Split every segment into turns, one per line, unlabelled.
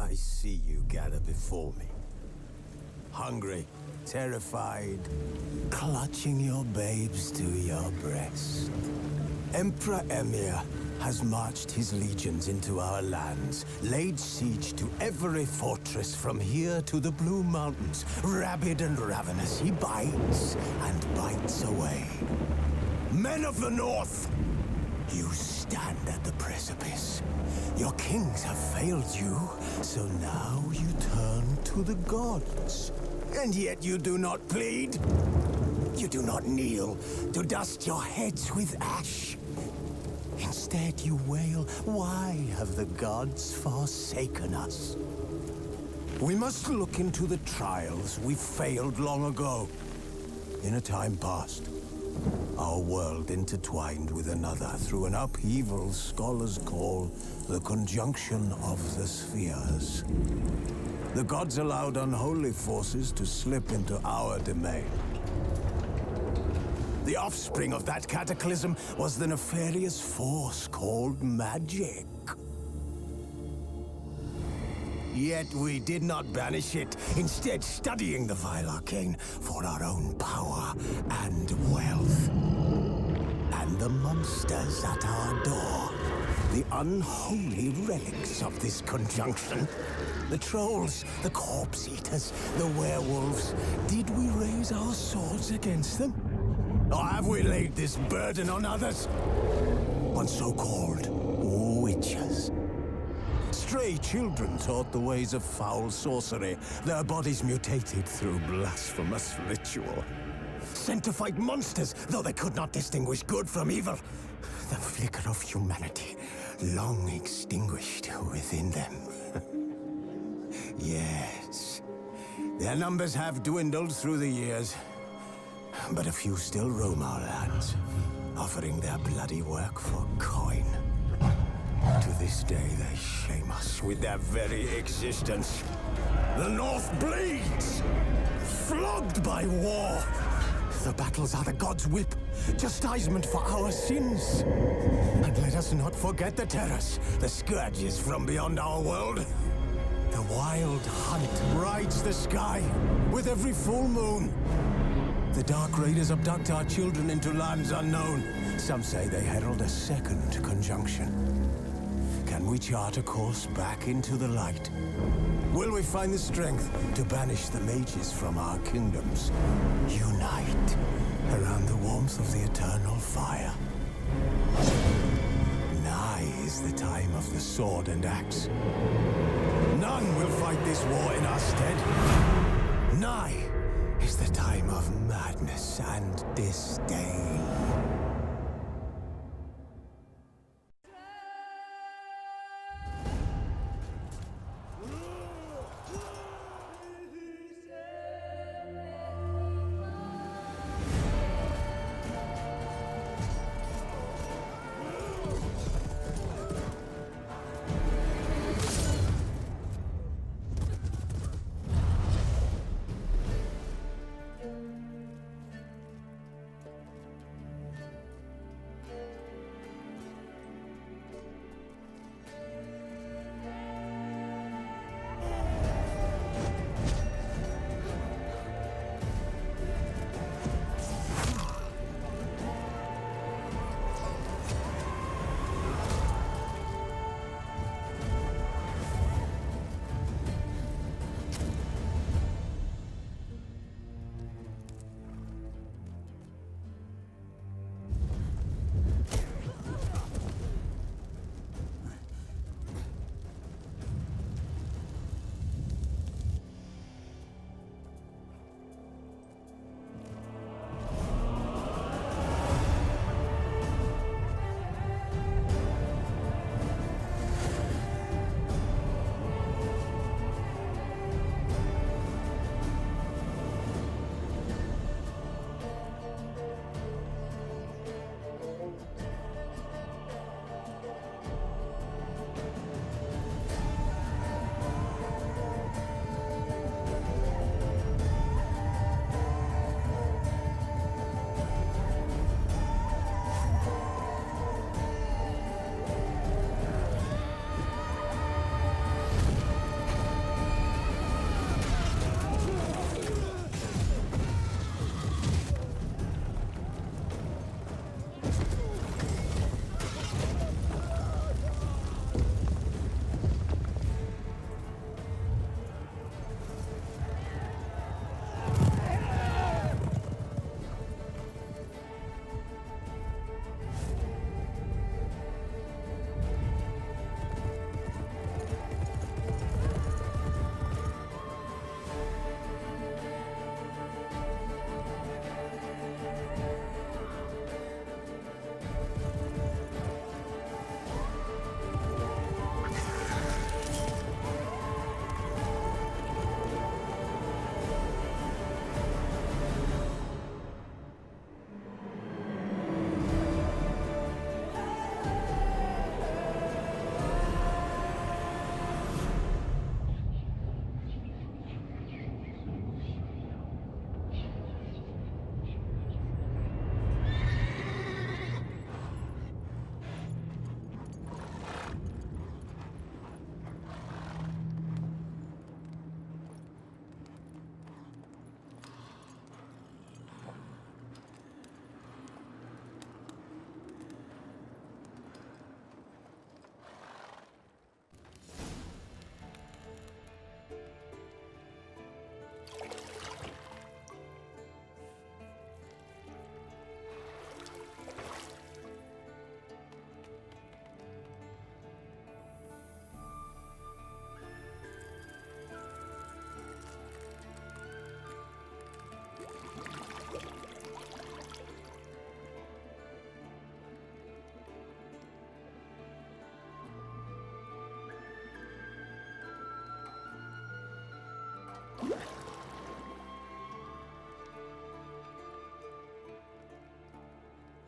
I see you gather before me. Hungry, terrified, clutching your babes to your breast. Emperor Emir has marched his legions into our lands, laid siege to every fortress from here to the Blue Mountains. Rabid and ravenous, he bites and bites away. Men of the North, you stand at the precipice. Your kings have failed you, so now you turn to the gods. And yet you do not plead. You do not kneel to dust your heads with ash. Instead you wail, why have the gods forsaken us? We must look into the trials we failed long ago. In a time past, our world intertwined with another through an upheaval scholars call the conjunction of the spheres. The gods allowed unholy forces to slip into our domain. The offspring of that cataclysm was the nefarious force called magic. Yet we did not banish it, instead studying the vile arcane for our own power and wealth. And the monsters at our door, the unholy relics of this conjunction. The trolls, the corpse-eaters, the werewolves. Did we raise our swords against them? Or have we laid this burden on others? On so-called witches. Stray children taught the ways of foul sorcery, their bodies mutated through blasphemous ritual. Sent to fight monsters, though they could not distinguish good from evil. The flicker of humanity, long extinguished within them. Yes, their numbers have dwindled through the years. But a few still roam our lands, offering their bloody work for coin. To this day, they shame us with their very existence. The North bleeds, flogged by war. The battles are the gods' whip, chastisement for our sins. And let us not forget the terrors, the scourges from beyond our world. The wild hunt rides the sky with every full moon. The Dark Raiders abduct our children into lands unknown. Some say they herald a second conjunction. Can we chart a course back into the light? Will we find the strength to banish the mages from our kingdoms? Unite around the warmth of the eternal fire. Nigh is the time of the sword and axe. None will fight this war in our stead. Nigh is the time of madness and disdain.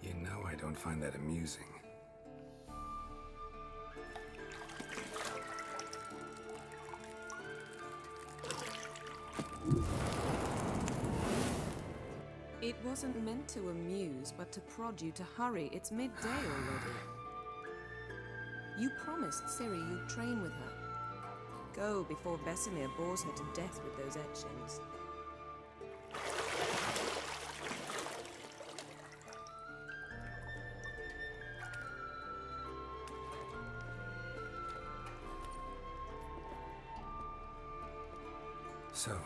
You know I don't find that amusing.
It wasn't meant to amuse, but to prod you to hurry. It's midday already. You promised Ciri you'd train with her. Go before Vesemir bores her to death with those etchings.
So,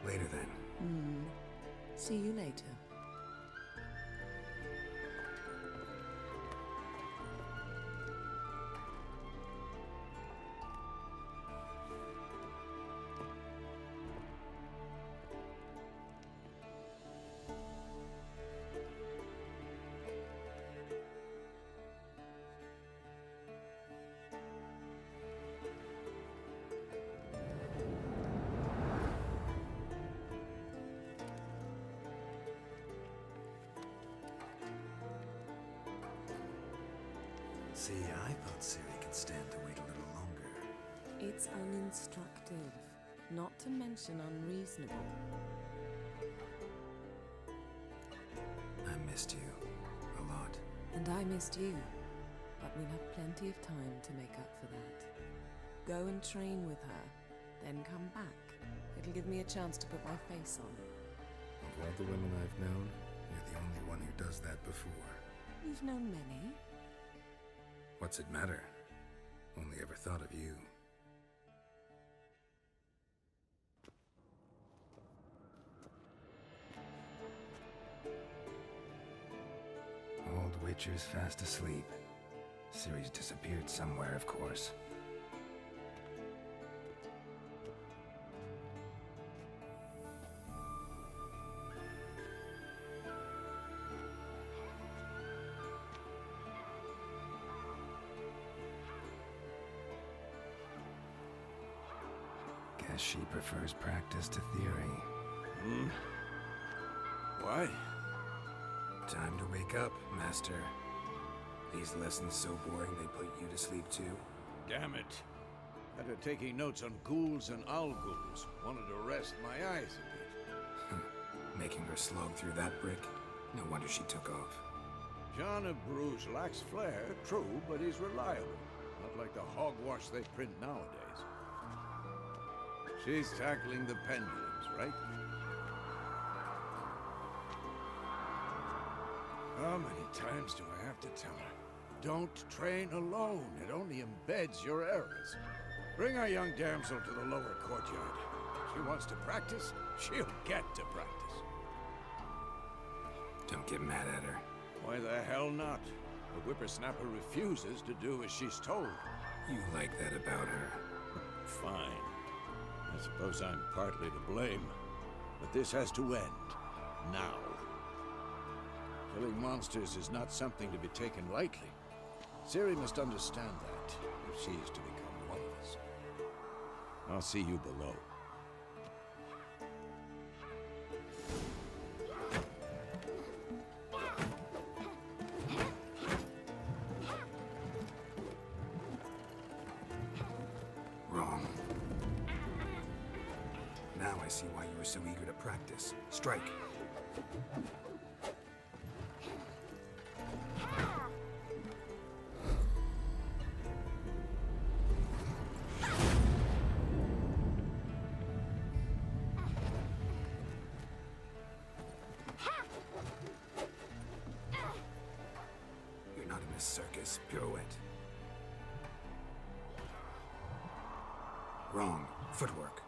later then.
See you later.
See, I thought Ciri could stand to wait a little longer.
It's uninstructive, not to mention unreasonable.
I missed you. A lot.
And I missed you. But we'll have plenty of time to make up for that. Go and train with her, then come back. It'll give me a chance to put my face on.
Of all the women I've known, you're the only one who does that before.
You've known many.
What's it matter? Only ever thought of you. Old Witcher's fast asleep. Ciri's disappeared somewhere, of course. Guess she prefers practice to theory.
Why?
Time to wake up, Master. These lessons so boring they put you to sleep too.
Damn it. After taking notes on ghouls and owl-ghouls, wanted to rest my eyes a bit.
Making her slog through that brick? No wonder she took off.
John of Bruges lacks flair, true, but he's reliable. Not like the hogwash they print nowadays. She's tackling the pendulums, right? How many times do I have to tell her? Don't train alone. It only embeds your errors. Bring our young damsel to the lower courtyard. She wants to practice, she'll get to practice.
Don't get mad at her.
Why the hell not? The whippersnapper refuses to do as she's told.
You like that about her.
Fine. I suppose I'm partly to blame. But this has to end. Now. Killing monsters is not something to be taken lightly. Ciri must understand that, if she is to become one of us. I'll see you below.
Wrong. Now I see why you were so eager to practice. Strike. You're not in a circus. Pirouette. Wrong. Footwork.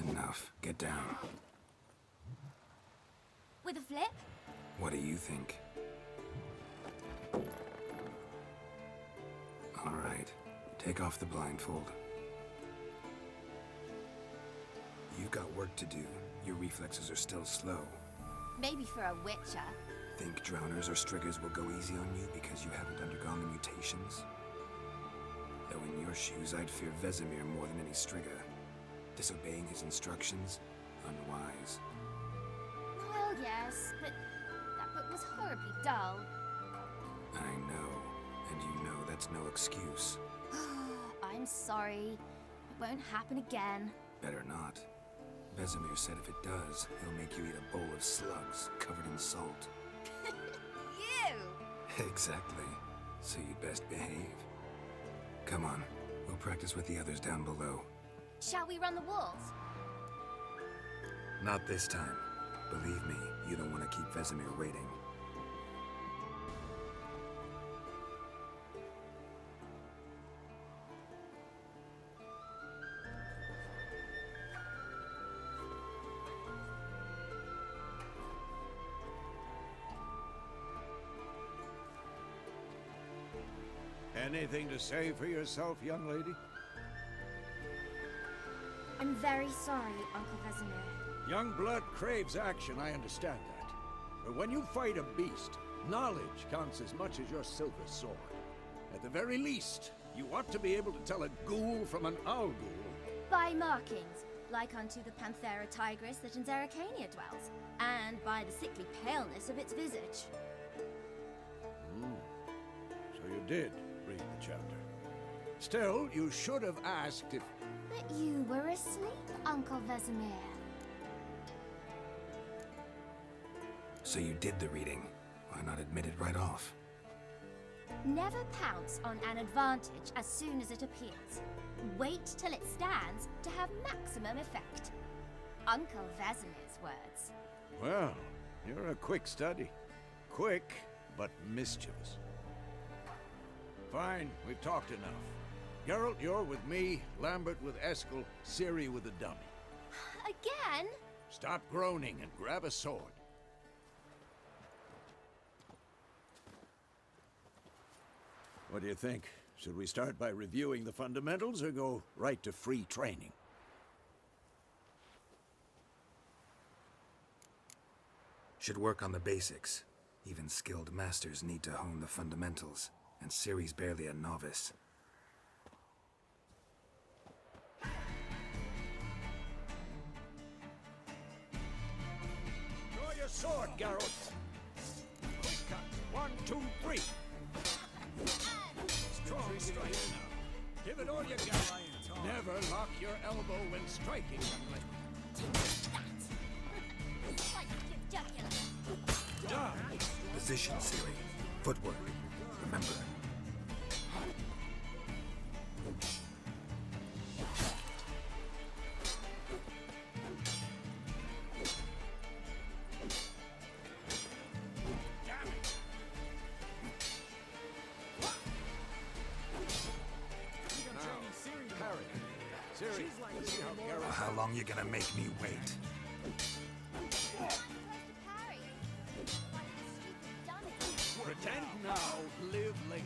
Enough. Get down.
With a flip?
What do you think? All right. Take off the blindfold. You've got work to do. Your reflexes are still slow.
Maybe for a witcher.
Think drowners or striggers will go easy on you because you haven't undergone the mutations? Though in your shoes, I'd fear Vesemir more than any Striga. Disobeying his instructions? Unwise.
Well, yes, but that book was horribly dull.
I know, and you know that's no excuse.
I'm sorry. It won't happen again.
Better not. Vesemir said if it does, he'll make you eat a bowl of slugs covered in salt.
You!
Exactly. So you'd best behave. Come on, we'll practice with the others down below.
Shall we run the walls?
Not this time. Believe me, you don't want to keep Vesemir waiting.
Anything to say for yourself, young lady?
I'm very sorry, Uncle Vesemir.
Young blood craves action, I understand that. But when you fight a beast, knowledge counts as much as your silver sword. At the very least, you ought to be able to tell a ghoul from an owl ghoul.
By markings, like unto the Panthera tigris that in Zerrikania dwells, and by the sickly paleness of its visage.
So you did read the chapter. Still, you should have asked if...
But you were asleep, Uncle Vesemir.
So you did the reading. Why not admit it right off?
Never pounce on an advantage as soon as it appears. Wait till it stands to have maximum effect. Uncle Vesemir's words.
Well, you're a quick study. Quick, but mischievous. Fine, we've talked enough. Geralt, you're with me, Lambert with Eskel, Ciri with the dummy.
Again?
Stop groaning and grab a sword. What do you think? Should we start by reviewing the fundamentals or go right to free training?
Should work on the basics. Even skilled masters need to hone the fundamentals, and Ciri's barely a novice.
Draw your sword, Geralt. Quick cut. 1, 2, 3. Strong strike. Give it all you got. Never lock your elbow when striking, young lady. Down.
Position, Ciri. Footwork. Remember.
Ciri, see how Geralt...
How long you gonna make me wait?
Pretend now, live later.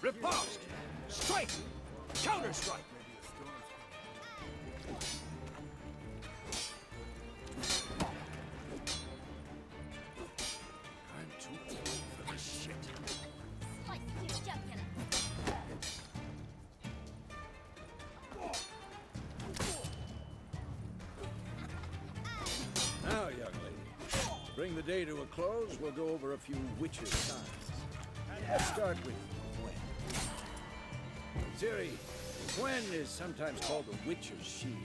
Riposte! Strike! Counter-strike! I'm too old for this shit. Now, young lady, to bring the day to a close, we'll go over a few witches' signs. Let's start with Gwen. Ciri, Gwen is sometimes called the Witcher's Shield.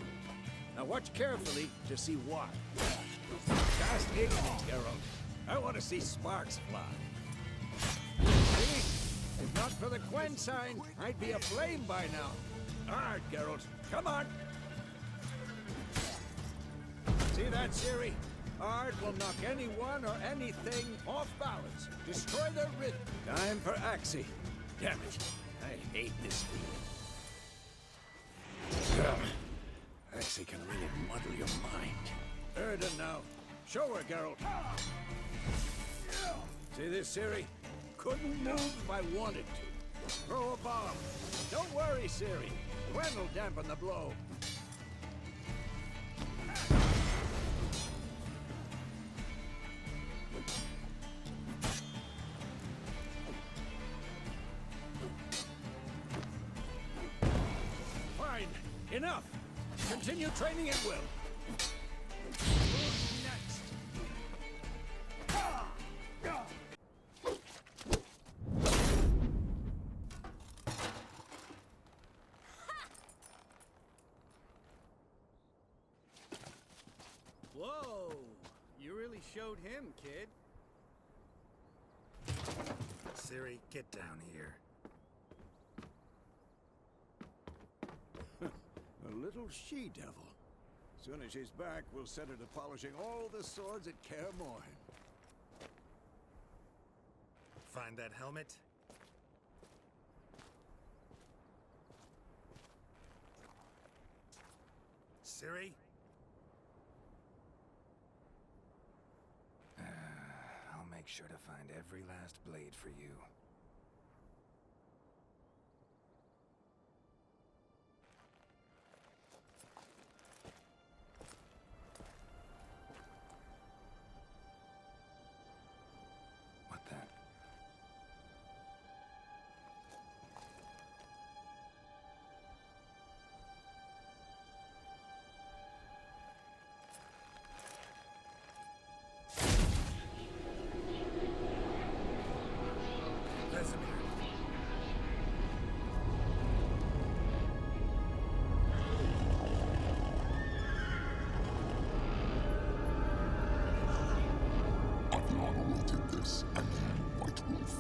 Now watch carefully to see why. Cast ignis, Geralt. I want to see sparks fly. See? If not for the Gwen sign, I'd be aflame by now. Hard, Geralt. Come on. See that, Ciri? Art will knock anyone or anything off balance. Destroy their rhythm. Time for Axie. Damn it. I hate this feeling. Axie can really muddle your mind. Erden now. Show her, Geralt. See this, Ciri? Couldn't move if I wanted to. Throw a bomb. Don't worry, Ciri. Gwen will dampen the blow. Enough! Continue training at will. Who's next?
Whoa! You really showed him, kid.
Ciri, get down here.
A little she-devil. Soon as she's back, we'll set her to polishing all the swords at Kaer Morhen.
Find that helmet? Ciri? I'll make sure to find every last blade for you. What the? Vesemir.
I've long awaited this, and you, White Wolf.